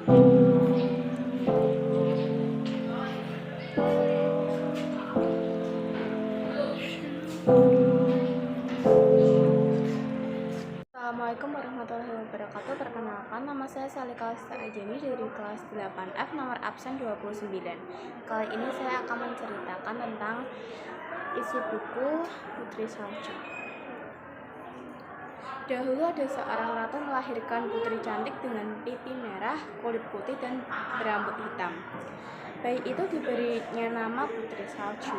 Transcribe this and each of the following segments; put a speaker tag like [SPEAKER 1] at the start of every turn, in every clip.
[SPEAKER 1] Assalamualaikum warahmatullahi wabarakatuh. Perkenalkan, nama saya Salika Ajemi dari kelas 8F nomor absen 29. Kali ini saya akan menceritakan tentang isi buku Putri Salju. Dahulu ada seorang ratu melahirkan putri cantik dengan pipi merah, kulit putih, dan berambut hitam. Bayi itu diberinya nama Putri Salju.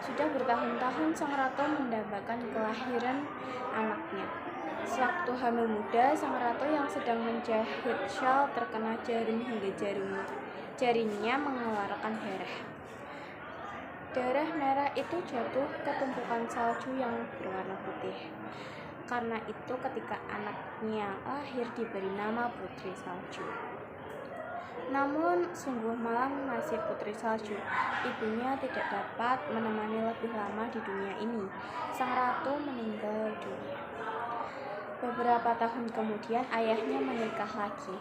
[SPEAKER 1] Sudah bertahun-tahun sang ratu mendambakan kelahiran anaknya. Sewaktu hamil muda, sang ratu yang sedang menjahit syal terkena jarum hingga jarinya mengeluarkan darah. Darah merah itu jatuh ke tumpukan salju yang berwarna putih. Karena itu ketika anaknya lahir diberi nama Putri Salju. Namun sungguh malang nasib Putri Salju. Ibunya tidak dapat menemani lebih lama di dunia ini. Sang ratu meninggal dunia. Beberapa tahun kemudian ayahnya menikah lagi.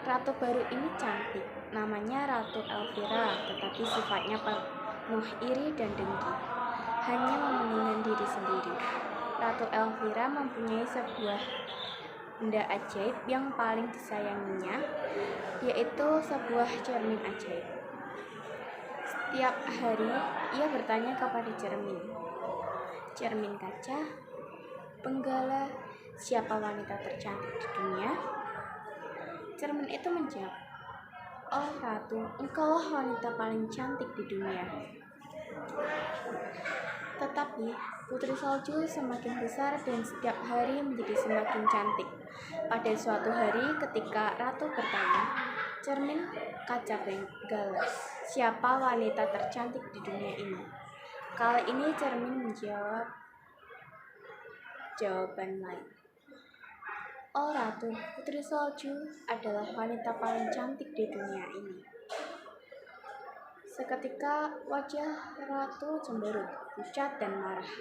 [SPEAKER 1] Ratu baru ini cantik, namanya Ratu Elvira, tetapi sifatnya penuh iri dan dengki, hanya mementingkan diri sendiri. Ratu Elvira mempunyai sebuah benda ajaib yang paling disayanginya, yaitu sebuah cermin ajaib. Setiap hari ia bertanya kepada cermin, "Cermin kaca, penggala, siapa wanita tercantik di dunia?" Cermin itu menjawab, "Oh ratu, engkaulah wanita paling cantik di dunia." Tetapi Putri Salju semakin besar dan setiap hari menjadi semakin cantik. Pada suatu hari ketika ratu bertanya, "Cermin kaca penggala, siapa wanita tercantik di dunia ini?" Kali ini cermin menjawab jawaban lain. "Oh ratu, Putri Salju adalah wanita paling cantik di dunia ini." Seketika wajah ratu cemberut, pucat dan marah.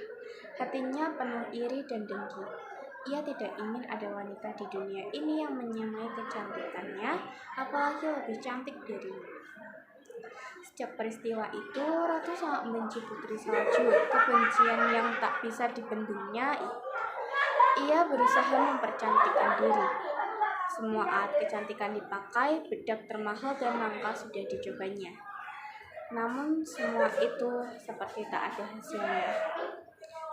[SPEAKER 1] Hatinya penuh iri dan dengki. Ia tidak ingin ada wanita di dunia ini yang menyamai kecantikannya, apalagi lebih cantik darinya. Sejak peristiwa itu, ratu sangat membenci Putri Salju. Kebencian yang tak bisa dibendungnya. Ia berusaha mempercantikkan diri. Semua alat kecantikan dipakai, bedak termahal dan langka sudah dicobanya. Namun semua itu seperti tak ada hasilnya.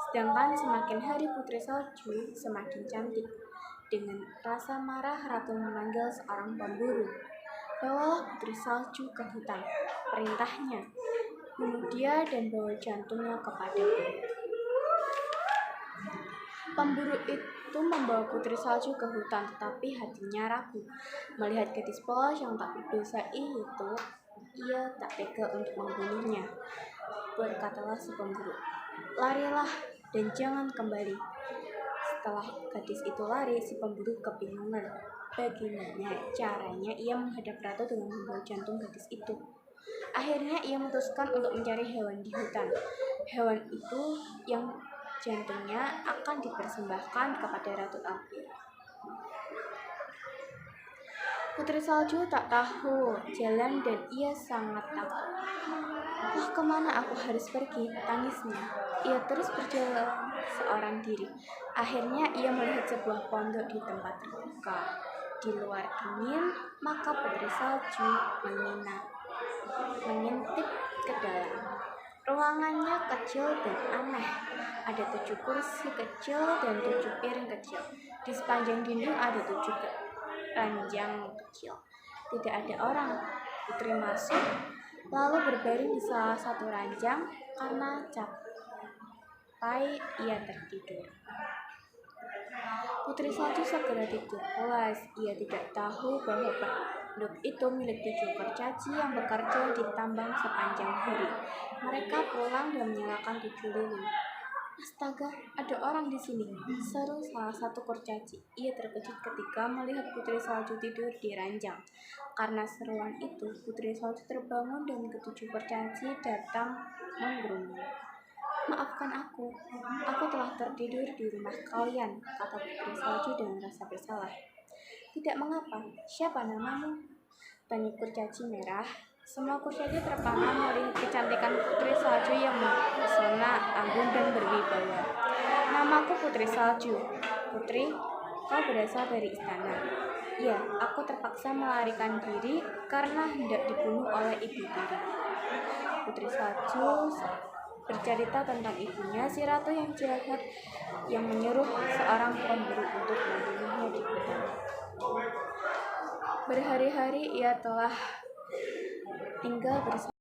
[SPEAKER 1] Sedangkan semakin hari Putri Salju semakin cantik. Dengan rasa marah, ratu memanggil seorang pemburu. "Bawalah Putri Salju ke hutan," perintahnya. "Bunuh dia dan bawa jantungnya kepadaku." Pemburu itu membawa Putri Salju ke hutan, tetapi hatinya ragu. Melihat gadis polos yang tak berdosa itu, ia tak tega untuk membunuhnya. Berkatalah si pemburu, "Larilah dan jangan kembali." Setelah gadis itu lari, si pemburu kebingungan. Bagaimana caranya ia menghadap ratu dengan membawa jantung gadis itu? Akhirnya ia memutuskan untuk mencari hewan di hutan. Hewan itu yang jantungnya akan dipersembahkan kepada Ratu Elvira. Putri Salju tak tahu jalan dan ia sangat takut. "Wah, kemana aku harus pergi?" tangisnya. Ia terus berjalan seorang diri. Akhirnya ia melihat sebuah pondok di tempat terbuka. Di luar dingin, maka Putri Salju mengintip ke dalam. Ruangannya kecil dan aneh. Ada 7 kursi kecil dan 7 piring kecil. Di sepanjang dinding ada 7 ranjang kecil. Tidak ada orang. Putri masuk, lalu berbaring di salah satu ranjang. Karena capek, ia tertidur. Putri Salju segera tidur pulas. Ia tidak tahu bahwa pondok itu milik 7 kurcaci yang bekerja di tambang sepanjang hari. Mereka pulang dan menyalakan 7 lilin. "Astaga, ada orang di sini," seru salah satu kurcaci. Ia terkejut ketika melihat Putri Salju tidur di ranjang. Karena seruan itu, Putri Salju terbangun dan ke-7 kurcaci datang menggerumung. "Maafkan aku telah tertidur di rumah kalian," kata Putri Salju dengan rasa bersalah. "Tidak mengapa, siapa namamu?" banyak kurcaci merah. Semua kurcaci terpana melihat kecantikan putri salju yang mempesona, anggun dan berwibawa. Namaku Putri Salju. Putri, kau berasal dari istana. Ya, aku terpaksa melarikan diri karena hendak dibunuh oleh ibu tiri. Putri Salju bercerita tentang ibunya, si ratu yang jahat yang menyuruh seorang pemburu untuk membunuhnya di hutan. Berhari-hari ia telah tinggal bersama